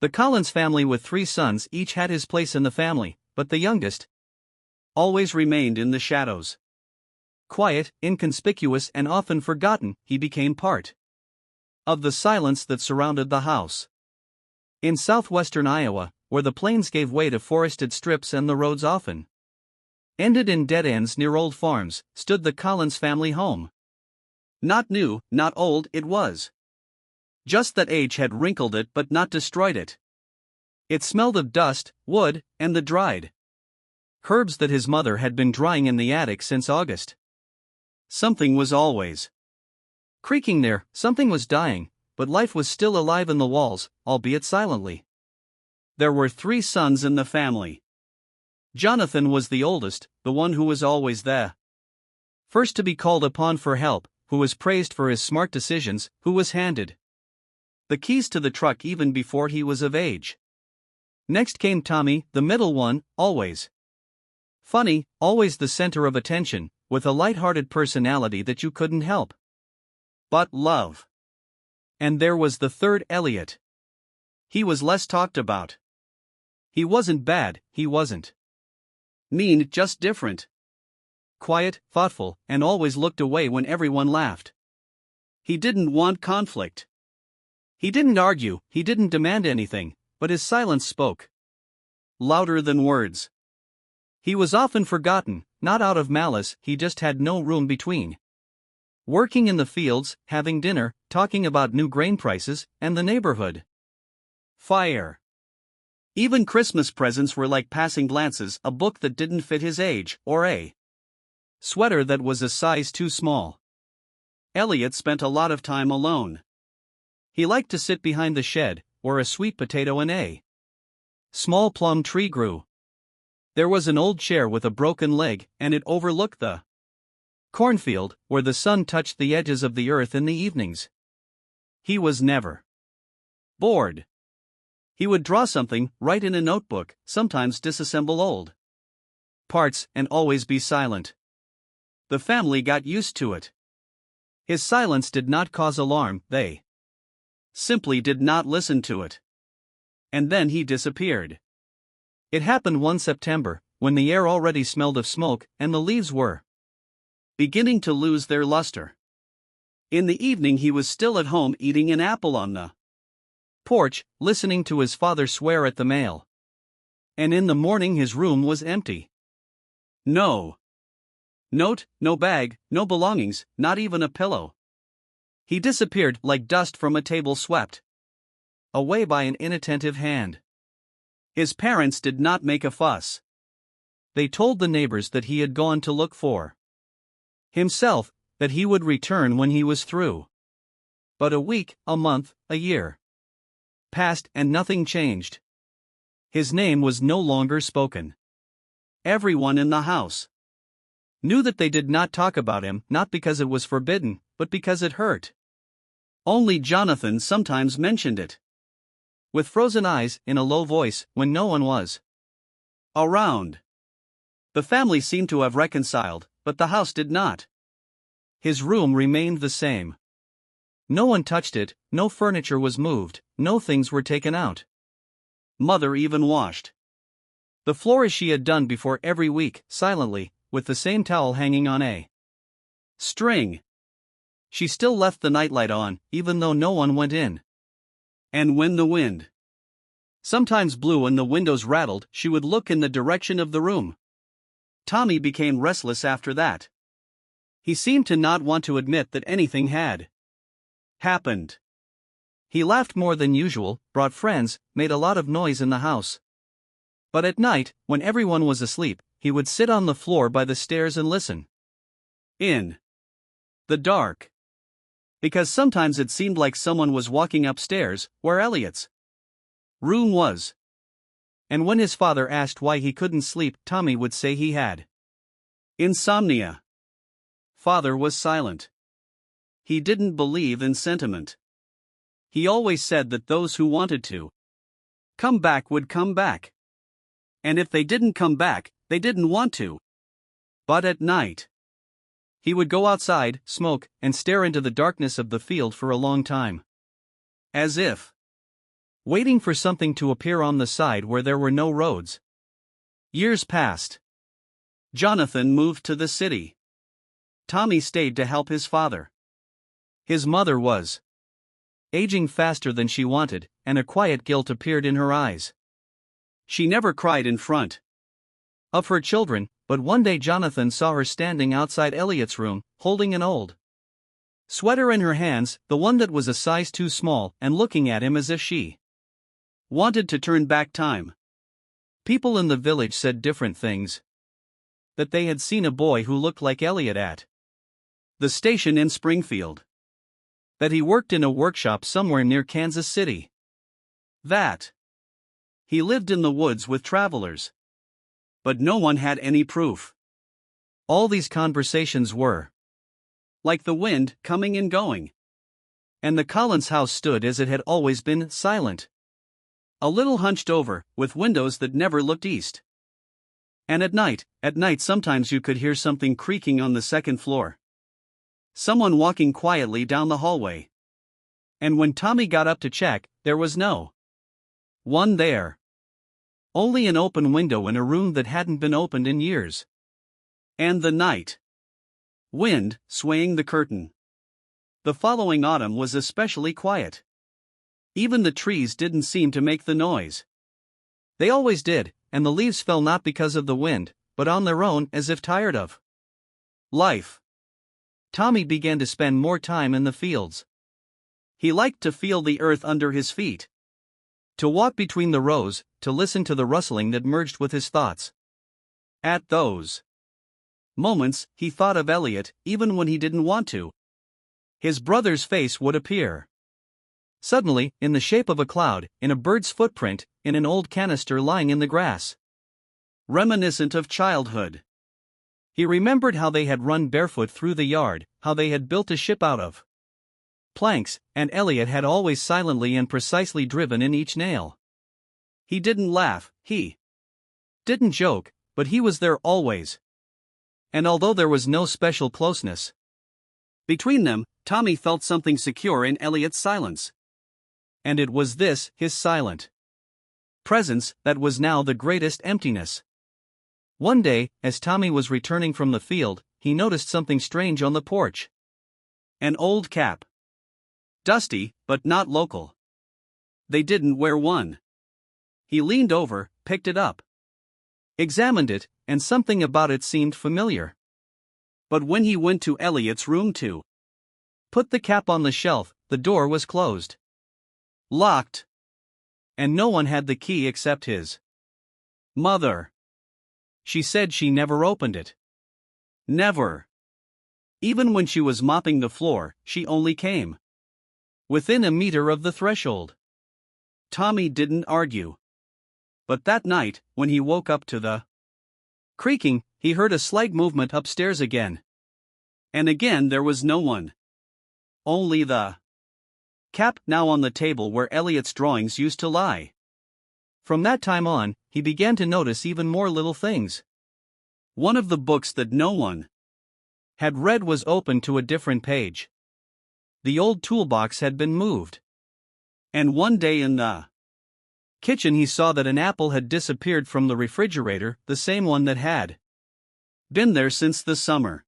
The Collins family with 3 sons each had his place in the family, but the youngest always remained in the shadows. Quiet, inconspicuous, and often forgotten, he became part of the silence that surrounded the house. In southwestern Iowa, where the plains gave way to forested strips and the roads often ended in dead ends near old farms, stood the Collins family home. Not new, not old, it was just that age had wrinkled it but not destroyed it. It smelled of dust, wood, and the dried herbs that his mother had been drying in the attic since August. Something was always creaking there, something was dying, but life was still alive in the walls, albeit silently. There were 3 sons in the family. Jonathan was the oldest, the one who was always there first to be called upon for help, who was praised for his smart decisions, who was handed the keys to the truck even before he was of age. Next came Tommy, the middle one, always funny, always the center of attention, with a light-hearted personality that you couldn't help but love. And there was the third, Elliot. He was less talked about. He wasn't bad, he wasn't mean, just different. Quiet, thoughtful, and always looked away when everyone laughed. He didn't want conflict. He didn't argue, he didn't demand anything, but his silence spoke louder than words. He was often forgotten, not out of malice, he just had no room between working in the fields, having dinner, talking about new grain prices, and the neighborhood fire. Even Christmas presents were like passing glances, a book that didn't fit his age, or a sweater that was a size too small. Elliot spent a lot of time alone. He liked to sit behind the shed, where a sweet potato and a small plum tree grew. There was an old chair with a broken leg, and it overlooked the cornfield, where the sun touched the edges of the earth in the evenings. He was never bored. He would draw something, write in a notebook, sometimes disassemble old parts, and always be silent. The family got used to it. His silence did not cause alarm, they simply did not listen to it. And then he disappeared. It happened one September, when the air already smelled of smoke, and the leaves were beginning to lose their luster. In the evening he was still at home eating an apple on the porch, listening to his father swear at the mail. And in the morning his room was empty. No note, no bag, no belongings, not even a pillow. He disappeared like dust from a table swept away by an inattentive hand. His parents did not make a fuss. They told the neighbors that he had gone to look for himself, that he would return when he was through. But a week, a month, a year passed and nothing changed. His name was no longer spoken. Everyone in the house knew that they did not talk about him, not because it was forbidden, but because it hurt. Only Jonathan sometimes mentioned it, with frozen eyes, in a low voice, when no one was around. The family seemed to have reconciled, but the house did not. His room remained the same. No one touched it, no furniture was moved, no things were taken out. Mother even washed the floor as she had done before every week, silently, with the same towel hanging on a string. She still left the nightlight on, even though no one went in. And when the wind sometimes blew and the windows rattled, she would look in the direction of the room. Tommy became restless after that. He seemed to not want to admit that anything had happened. He laughed more than usual, brought friends, made a lot of noise in the house. But at night, when everyone was asleep, he would sit on the floor by the stairs and listen. In the dark. Because sometimes it seemed like someone was walking upstairs, where Elliot's room was. And when his father asked why he couldn't sleep, Tommy would say he had insomnia. Father was silent. He didn't believe in sentiment. He always said that those who wanted to come back would come back. And if they didn't come back, they didn't want to. But at night, he would go outside, smoke, and stare into the darkness of the field for a long time. As if waiting for something to appear on the side where there were no roads. Years passed. Jonathan moved to the city. Tommy stayed to help his father. His mother was aging faster than she wanted, and a quiet guilt appeared in her eyes. She never cried in front of her children, but one day Jonathan saw her standing outside Elliot's room, holding an old sweater in her hands, the one that was a size too small, and looking at him as if she wanted to turn back time. People in the village said different things. That they had seen a boy who looked like Elliot at the station in Springfield. That he worked in a workshop somewhere near Kansas City. That he lived in the woods with travelers. But no one had any proof. All these conversations were like the wind, coming and going. And the Collins house stood as it had always been, silent. A little hunched over, with windows that never looked east. And at night sometimes you could hear something creaking on the second floor. Someone walking quietly down the hallway. And when Tommy got up to check, there was no one there. Only an open window in a room that hadn't been opened in years. And the night wind swaying the curtain. The following autumn was especially quiet. Even the trees didn't seem to make the noise. They always did, and the leaves fell not because of the wind, but on their own, as if tired of life. Tommy began to spend more time in the fields. He liked to feel the earth under his feet. To walk between the rows, to listen to the rustling that merged with his thoughts. At those moments, he thought of Elliot, even when he didn't want to. His brother's face would appear suddenly, in the shape of a cloud, in a bird's footprint, in an old canister lying in the grass. Reminiscent of childhood. He remembered how they had run barefoot through the yard, how they had built a ship out of planks, and Elliot had always silently and precisely driven in each nail. He didn't laugh, he didn't joke, but he was there always. And although there was no special closeness between them, Tommy felt something secure in Elliot's silence. And it was this, his silent presence, that was now the greatest emptiness. One day, as Tommy was returning from the field, he noticed something strange on the porch. An old cap. Dusty, but not local. They didn't wear one. He leaned over, picked it up, examined it, and something about it seemed familiar. But when he went to Elliot's room to put the cap on the shelf, the door was closed. Locked. And no one had the key except his mother. She said she never opened it. Never. Even when she was mopping the floor, she only came within a meter of the threshold. Tommy didn't argue. But that night, when he woke up to the creaking, he heard a slight movement upstairs again. And again there was no one. Only the cap, now on the table where Elliot's drawings used to lie. From that time on, he began to notice even more little things. One of the books that no one had read was open to a different page. The old toolbox had been moved. And one day in the kitchen he saw that an apple had disappeared from the refrigerator, the same one that had been there since the summer.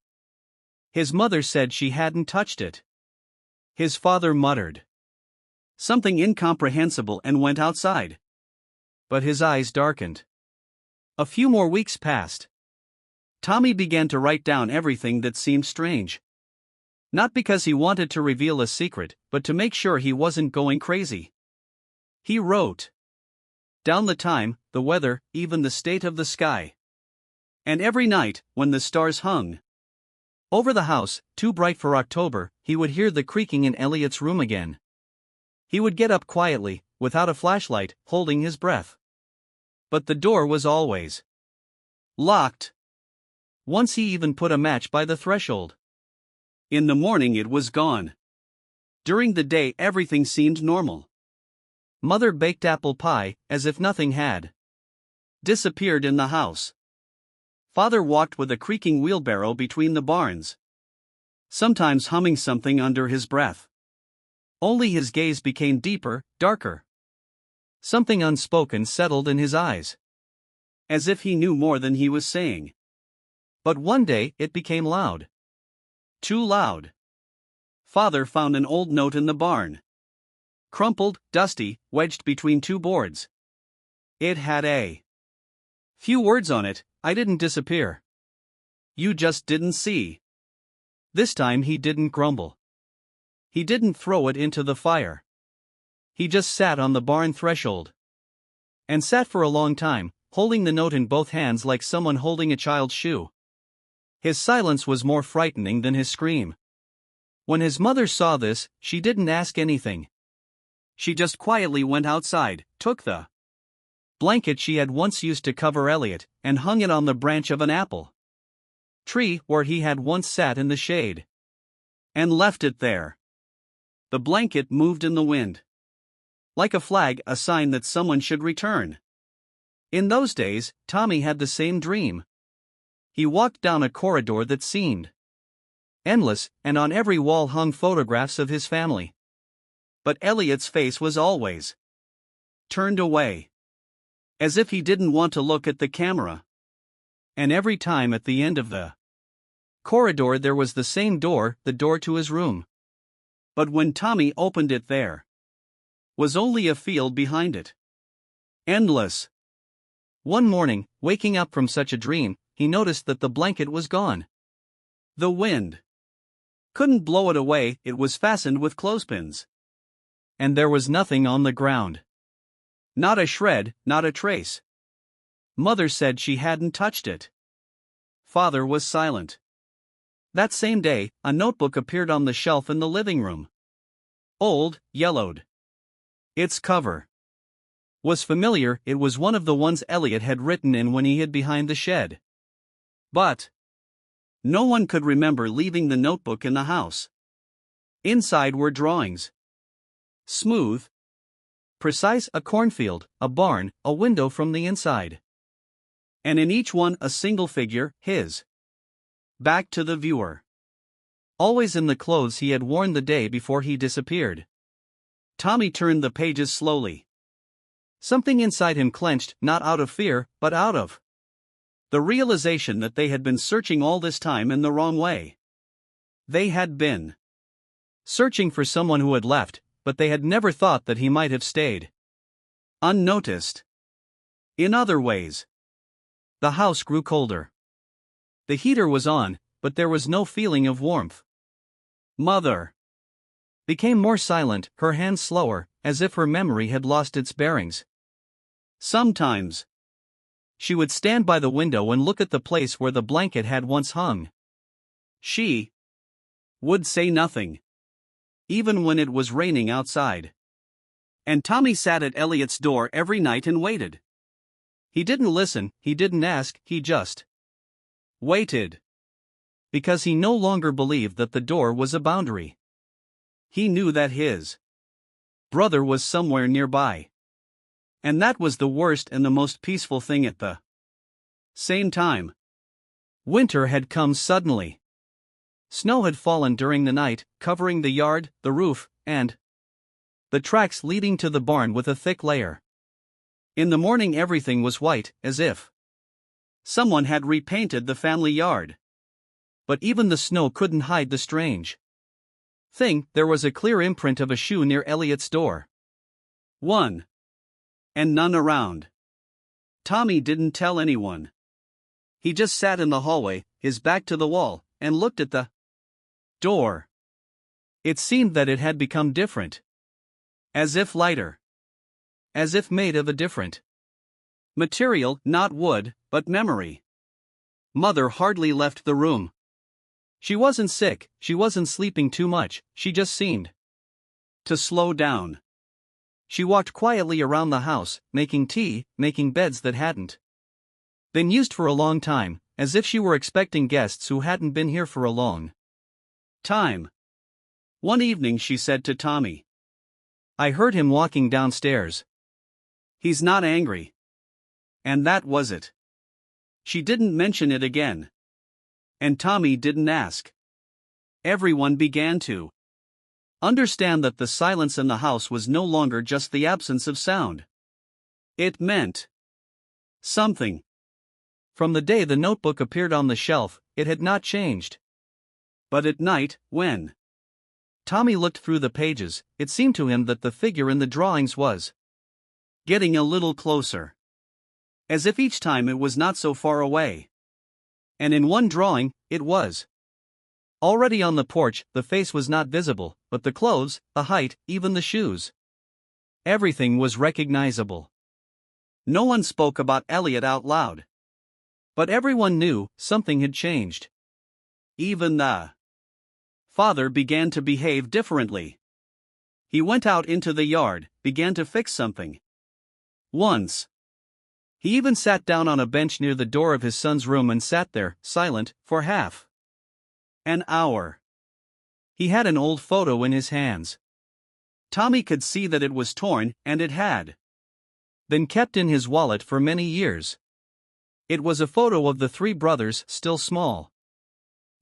His mother said she hadn't touched it. His father muttered something incomprehensible and went outside. But his eyes darkened. A few more weeks passed. Tommy began to write down everything that seemed strange. Not because he wanted to reveal a secret, but to make sure he wasn't going crazy. He wrote down the time, the weather, even the state of the sky. And every night, when the stars hung over the house, too bright for October, he would hear the creaking in Elliot's room again. He would get up quietly, without a flashlight, holding his breath. But the door was always locked. Once he even put a match by the threshold. In the morning it was gone. During the day everything seemed normal. Mother baked apple pie, as if nothing had disappeared in the house. Father walked with a creaking wheelbarrow between the barns, sometimes humming something under his breath. Only his gaze became deeper, darker. Something unspoken settled in his eyes. As if he knew more than he was saying. But one day, it became loud. Too loud. Father found an old note in the barn. Crumpled, dusty, wedged between two boards. It had a few words on it. I didn't disappear. You just didn't see. This time he didn't grumble. He didn't throw it into the fire. He just sat on the barn threshold. And sat for a long time, holding the note in both hands like someone holding a child's shoe. His silence was more frightening than his scream. When his mother saw this, she didn't ask anything. She just quietly went outside, took the blanket she had once used to cover Elliot, and hung it on the branch of an apple tree where he had once sat in the shade. And left it there. The blanket moved in the wind. Like a flag, a sign that someone should return. In those days, Tommy had the same dream. He walked down a corridor that seemed endless, and on every wall hung photographs of his family. But Elliot's face was always turned away. As if he didn't want to look at the camera. And every time at the end of the corridor there was the same door, the door to his room. But when Tommy opened it, there was only a field behind it. Endless. One morning, waking up from such a dream, he noticed that the blanket was gone. The wind couldn't blow it away, it was fastened with clothespins. And there was nothing on the ground. Not a shred, not a trace. Mother said she hadn't touched it. Father was silent. That same day, a notebook appeared on the shelf in the living room. Old, yellowed. Its cover was familiar, it was one of the ones Elliot had written in when he hid behind the shed. But no one could remember leaving the notebook in the house. Inside were drawings. Smooth, precise, a cornfield, a barn, a window from the inside. And in each one a single figure, his back to the viewer. Always in the clothes he had worn the day before he disappeared. Tommy turned the pages slowly. Something inside him clenched, not out of fear, but out of the realization that they had been searching all this time in the wrong way. They had been searching for someone who had left, but they had never thought that he might have stayed unnoticed. In other ways, the house grew colder. The heater was on, but there was no feeling of warmth. Mother became more silent, her hands slower, as if her memory had lost its bearings. Sometimes she would stand by the window and look at the place where the blanket had once hung. She would say nothing, even when it was raining outside. And Tommy sat at Elliot's door every night and waited. He didn't listen, he didn't ask, he just waited. Because he no longer believed that the door was a boundary. He knew that his brother was somewhere nearby. And that was the worst and the most peaceful thing at the same time. Winter had come suddenly. Snow had fallen during the night, covering the yard, the roof, and the tracks leading to the barn with a thick layer. In the morning everything was white, as if someone had repainted the family yard. But even the snow couldn't hide the strange thing, there was a clear imprint of a shoe near Elliot's door. One. And none around. Tommy didn't tell anyone. He just sat in the hallway, his back to the wall, and looked at the door. It seemed that it had become different. As if lighter. As if made of a different material, not wood, but memory. Mother hardly left the room. She wasn't sick, she wasn't sleeping too much, she just seemed to slow down. She walked quietly around the house, making tea, making beds that hadn't been used for a long time, as if she were expecting guests who hadn't been here for a long time. One evening she said to Tommy, "I heard him walking downstairs. He's not angry." And that was it. She didn't mention it again. And Tommy didn't ask. Everyone began to understand that the silence in the house was no longer just the absence of sound. It meant something. From the day the notebook appeared on the shelf, it had not changed. But at night, when Tommy looked through the pages, it seemed to him that the figure in the drawings was getting a little closer. As if each time it was not so far away. And in one drawing, it was. Already on the porch, the face was not visible, but the clothes, the height, even the shoes. Everything was recognizable. No one spoke about Elliot out loud. But everyone knew something had changed. Even the father began to behave differently. He went out into the yard, began to fix something. Once. He even sat down on a bench near the door of his son's room and sat there, silent, for half an hour. He had an old photo in his hands. Tommy could see that it was torn, and it had been kept in his wallet for many years. It was a photo of the three brothers, still small,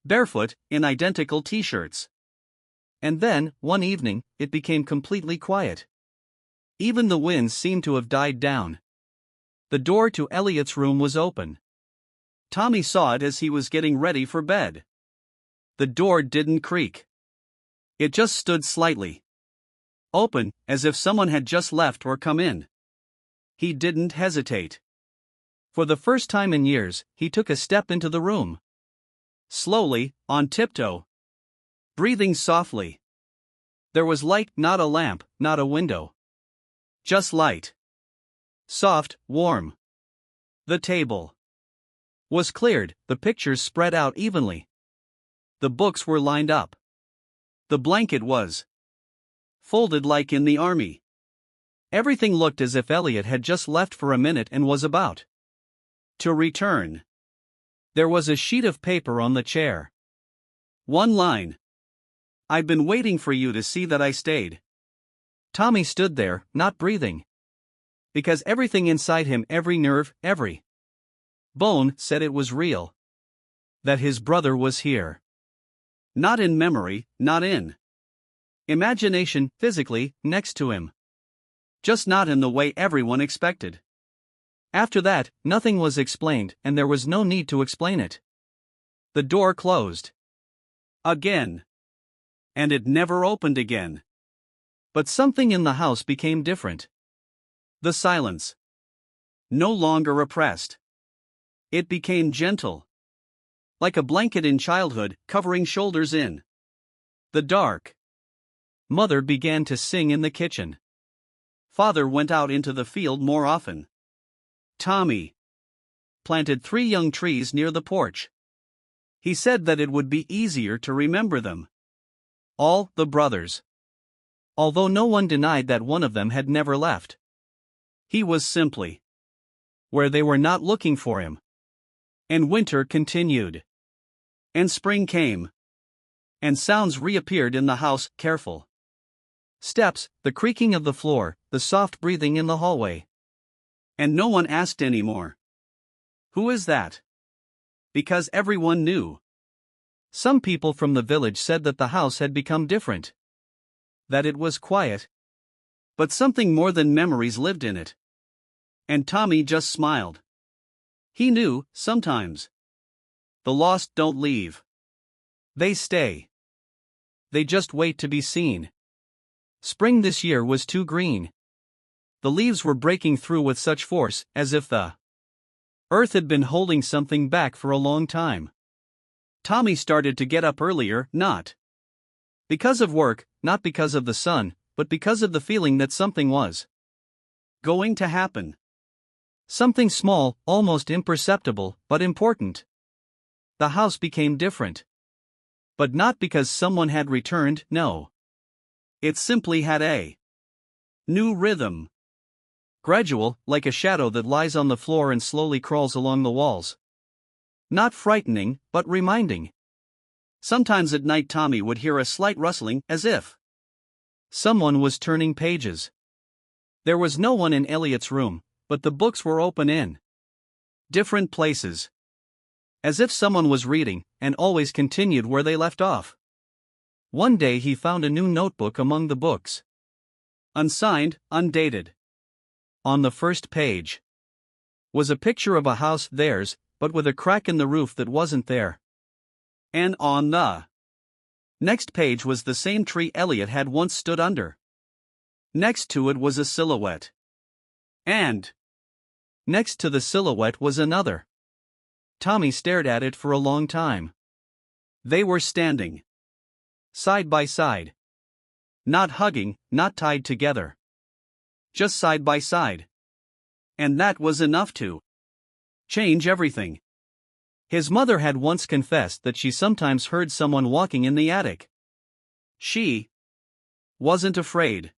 barefoot, in identical t-shirts. And then, one evening, it became completely quiet. Even the wind seemed to have died down. The door to Elliot's room was open. Tommy saw it as he was getting ready for bed. The door didn't creak. It just stood slightly open, as if someone had just left or come in. He didn't hesitate. For the first time in years, he took a step into the room. Slowly, on tiptoe. Breathing softly. There was light, not a lamp, not a window. Just light. Soft, warm. The table was cleared, the pictures spread out evenly. The books were lined up. The blanket was folded like in the army. Everything looked as if Elliot had just left for a minute and was about to return. There was a sheet of paper on the chair. One line. "I've been waiting for you to see that I stayed." Tommy stood there, not breathing. Because everything inside him, every nerve, every bone, said it was real. That his brother was here. Not in memory, not in imagination, physically, next to him. Just not in the way everyone expected. After that, nothing was explained, and there was no need to explain it. The door closed. Again. And it never opened again. But something in the house became different. The silence. No longer oppressed. It became gentle. Like a blanket in childhood, covering shoulders in the dark. Mother began to sing in the kitchen. Father went out into the field more often. Tommy planted 3 young trees near the porch. He said that it would be easier to remember them. All the brothers. Although no one denied that one of them had never left. He was simply where they were not looking for him. And winter continued. And spring came. And sounds reappeared in the house, careful steps, the creaking of the floor, the soft breathing in the hallway. And no one asked anymore. Who is that? Because everyone knew. Some people from the village said that the house had become different. That it was quiet. But something more than memories lived in it. And Tommy just smiled. He knew, sometimes. The lost don't leave. They stay. They just wait to be seen. Spring this year was too green. The leaves were breaking through with such force, as if the earth had been holding something back for a long time. Tommy started to get up earlier, not because of work, not because of the sun, but because of the feeling that something was going to happen. Something small, almost imperceptible, but important. The house became different. But not because someone had returned, no. It simply had a new rhythm. Gradual, like a shadow that lies on the floor and slowly crawls along the walls. Not frightening, but reminding. Sometimes at night Tommy would hear a slight rustling, as if someone was turning pages. There was no one in Elliot's room, but the books were open in different places. As if someone was reading, and always continued where they left off. One day he found a new notebook among the books. Unsigned, undated. On the first page was a picture of a house, theirs, but with a crack in the roof that wasn't there. And on the next page was the same tree Elliot had once stood under. Next to it was a silhouette. And next to the silhouette was another. Tommy stared at it for a long time. They were standing side by side. Not hugging, not tied together. Just side by side. And that was enough to change everything. His mother had once confessed that she sometimes heard someone walking in the attic. She wasn't afraid.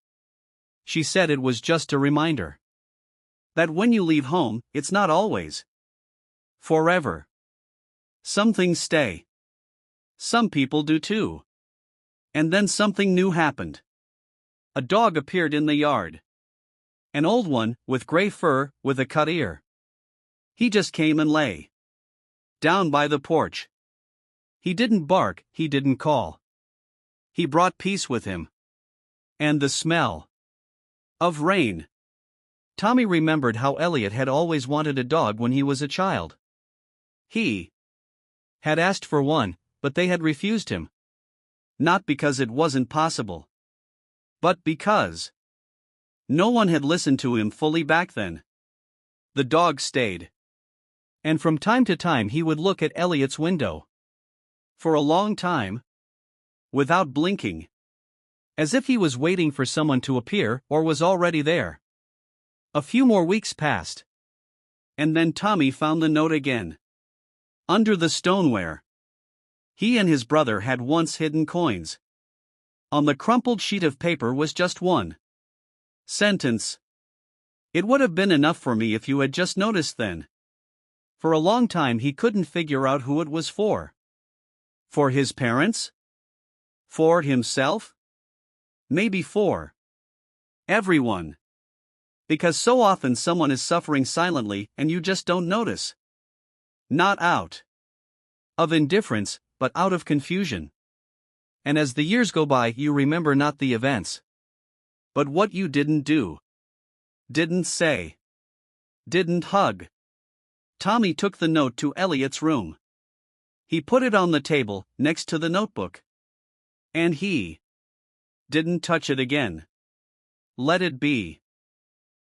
She said it was just a reminder that when you leave home, it's not always forever. Some things stay. Some people do too. And then something new happened. A dog appeared in the yard. An old one, with gray fur, with a cut ear. He just came and lay down by the porch. He didn't bark, he didn't call. He brought peace with him. And the smell of rain. Tommy remembered how Elliot had always wanted a dog when he was a child. He had asked for one, but they had refused him. Not because it wasn't possible, but because no one had listened to him fully back then. The dog stayed. And from time to time he would look at Elliot's window. For a long time. Without blinking. As if he was waiting for someone to appear or was already there. A few more weeks passed. And then Tommy found the note again. Under the stoneware. He and his brother had once hidden coins. On the crumpled sheet of paper was just one sentence. It would have been enough for me if you had just noticed then. For a long time he couldn't figure out who it was for. For his parents? For himself? Maybe for everyone. Because so often someone is suffering silently and you just don't notice. Not out of indifference, but out of confusion. And as the years go by, you remember not the events, but what you didn't do, didn't say, didn't hug. Tommy took the note to Elliot's room. He put it on the table, next to the notebook. And he didn't touch it again. Let it be.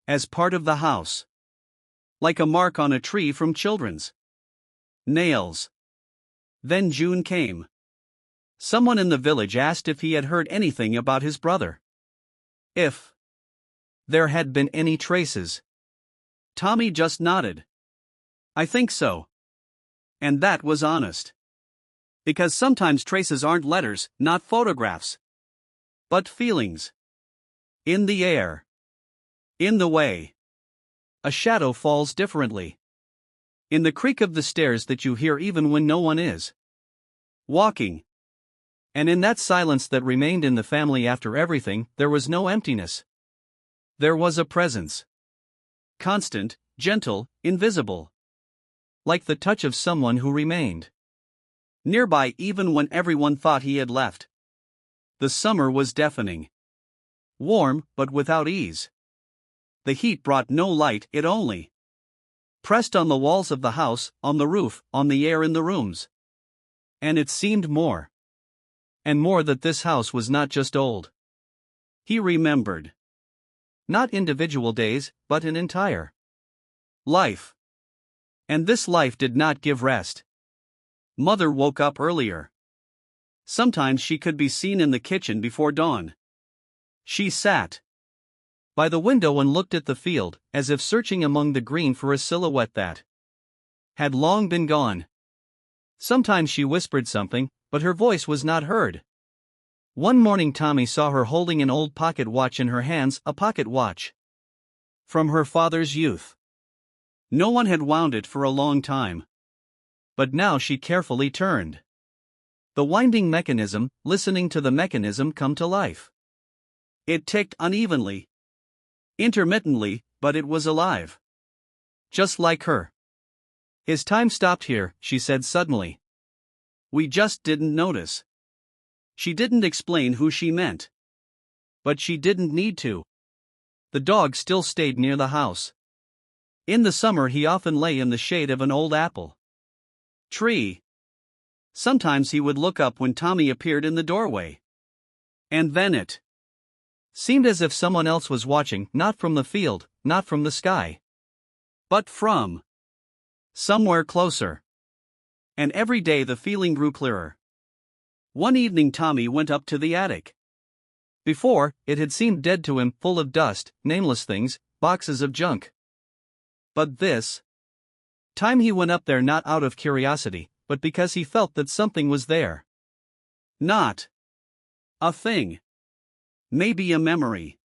As part of the house. Like a mark on a tree from children's nails. Then June came. Someone in the village asked if he had heard anything about his brother. If there had been any traces. Tommy just nodded. I think so. And that was honest. Because sometimes traces aren't letters, not photographs. But feelings. In the air. In the way a shadow falls differently. In the creak of the stairs that you hear even when no one is walking. And in that silence that remained in the family after everything, there was no emptiness. There was a presence. Constant, gentle, invisible. Like the touch of someone who remained nearby even when everyone thought he had left. The summer was deafening. Warm, but without ease. The heat brought no light, it only pressed on the walls of the house, on the roof, on the air in the rooms. And it seemed more and more that this house was not just old. He remembered. Not individual days, but an entire life. And this life did not give rest. Mother woke up earlier. Sometimes she could be seen in the kitchen before dawn. She sat by the window and looked at the field, as if searching among the green for a silhouette that had long been gone. Sometimes she whispered something, but her voice was not heard. One morning Tommy saw her holding an old pocket watch in her hands, a pocket watch from her father's youth. No one had wound it for a long time. But now she carefully turned the winding mechanism, listening to the mechanism come to life. It ticked unevenly, intermittently, but it was alive. Just like her. His time stopped here, she said suddenly. We just didn't notice. She didn't explain who she meant. But she didn't need to. the dog still stayed near the house. In the summer he often lay in the shade of an old apple tree. Sometimes he would look up when Tommy appeared in the doorway. And then it seemed as if someone else was watching, not from the field, not from the sky, but from somewhere closer. And every day the feeling grew clearer. One evening Tommy went up to the attic. Before, it had seemed dead to him, full of dust, nameless things, boxes of junk. But this time he went up there not out of curiosity, but because he felt that something was there. Not a thing. Maybe a memory.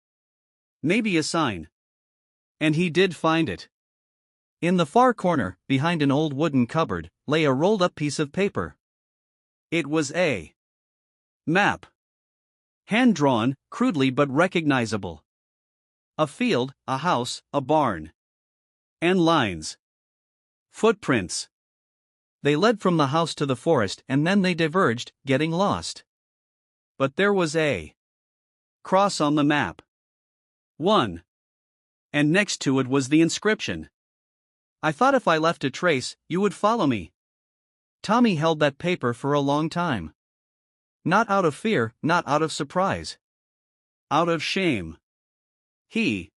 Maybe a sign. And he did find it. In the far corner, behind an old wooden cupboard, lay a rolled-up piece of paper. It was a map. Hand-drawn, crudely but recognizable. A field, a house, a barn. And lines. Footprints. They led from the house to the forest and then they diverged, getting lost. But there was a cross on the map. One. And next to it was the inscription. I thought if I left a trace, you would follow me. Tommy held that paper for a long time. Not out of fear, not out of surprise. Out of shame. He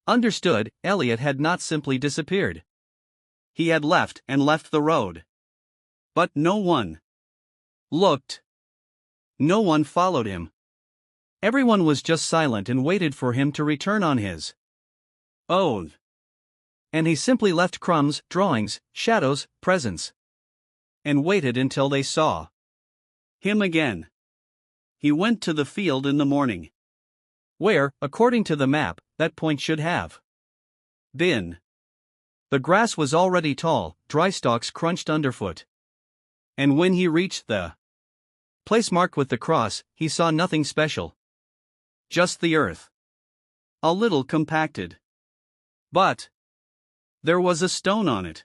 understood Elliot had not simply disappeared. He had left and left the road. But no one looked. No one followed him. Everyone was just silent and waited for him to return on his own. And he simply left crumbs, drawings, shadows, presents. And waited until they saw him again. He went to the field in the morning. Where, according to the map, that point should have been. The grass was already tall, dry stalks crunched underfoot. And when he reached the place marked with the cross, he saw nothing special. Just the earth. A little compacted. But there was a stone on it.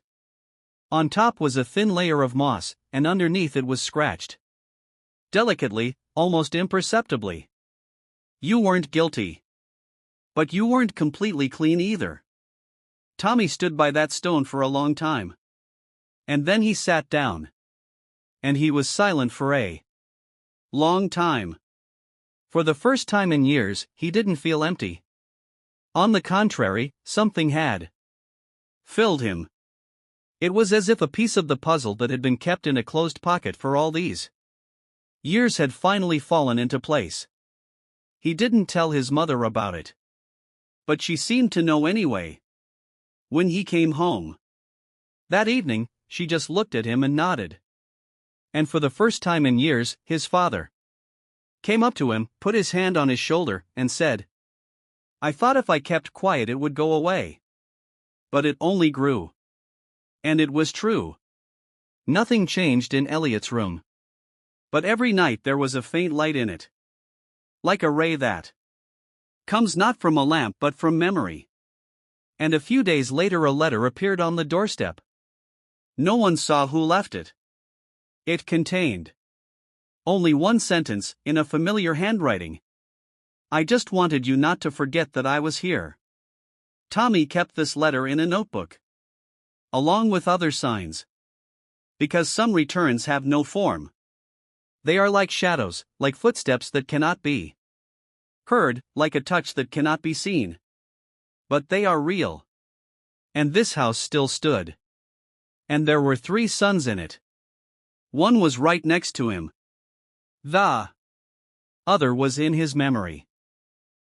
On top was a thin layer of moss, and underneath it was scratched. Delicately, almost imperceptibly. You weren't guilty. But you weren't completely clean either. Tommy stood by that stone for a long time. And then he sat down. And he was silent for a long time. For the first time in years, he didn't feel empty. On the contrary, something had filled him. It was as if a piece of the puzzle that had been kept in a closed pocket for all these years had finally fallen into place. He didn't tell his mother about it. But she seemed to know anyway. When he came home that evening, she just looked at him and nodded. And for the first time in years, his father came up to him, put his hand on his shoulder, and said, I thought if I kept quiet it would go away. But it only grew. And it was true. Nothing changed in Elliot's room. But every night there was a faint light in it. Like a ray that comes not from a lamp but from memory. And a few days later a letter appeared on the doorstep. No one saw who left it. It contained only one sentence, in a familiar handwriting. I just wanted you not to forget that I was here. Tommy kept this letter in a notebook, along with other signs. Because some returns have no form. They are like shadows, like footsteps that cannot be heard, like a touch that cannot be seen. But they are real. And this house still stood. And there were 3 sons in it. One was right next to him. The other was in his memory.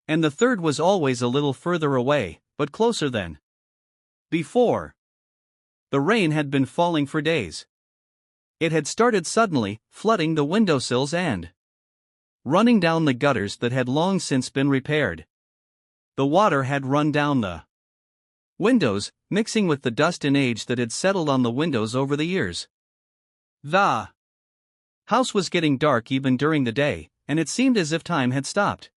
And the third was always a little further away, but closer than before. The rain had been falling for days. It had started suddenly, flooding the windowsills and running down the gutters that had long since been repaired. The water had run down the windows, mixing with the dust and age that had settled on the windows over the years. The house was getting dark even during the day, and it seemed as if time had stopped.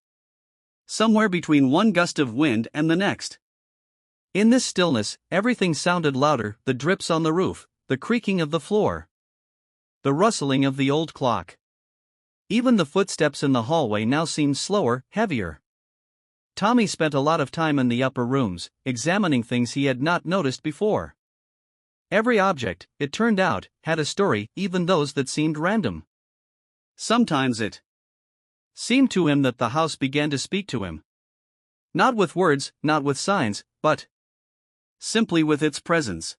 Somewhere between one gust of wind and the next. In this stillness, everything sounded louder, the drips on the roof, the creaking of the floor, the rustling of the old clock. Even the footsteps in the hallway now seemed slower, heavier. Tommy spent a lot of time in the upper rooms, examining things he had not noticed before. Every object, it turned out, had a story, even those that seemed random. Sometimes it seemed to him that the house began to speak to him. Not with words, not with signs, but simply with its presence.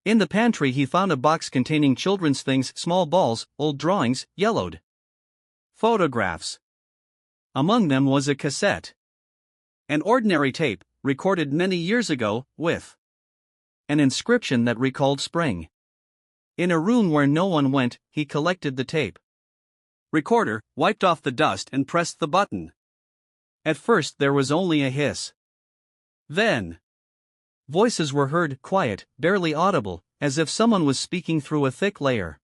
In the pantry he found a box containing children's things, small balls, old drawings, yellowed photographs. Among them was a cassette. An ordinary tape, recorded many years ago, with an inscription that recalled spring. In a room where no one went, he collected the tape recorder, wiped off the dust and pressed the button. At first there was only a hiss. Then voices were heard, quiet, barely audible, as if someone was speaking through a thick layer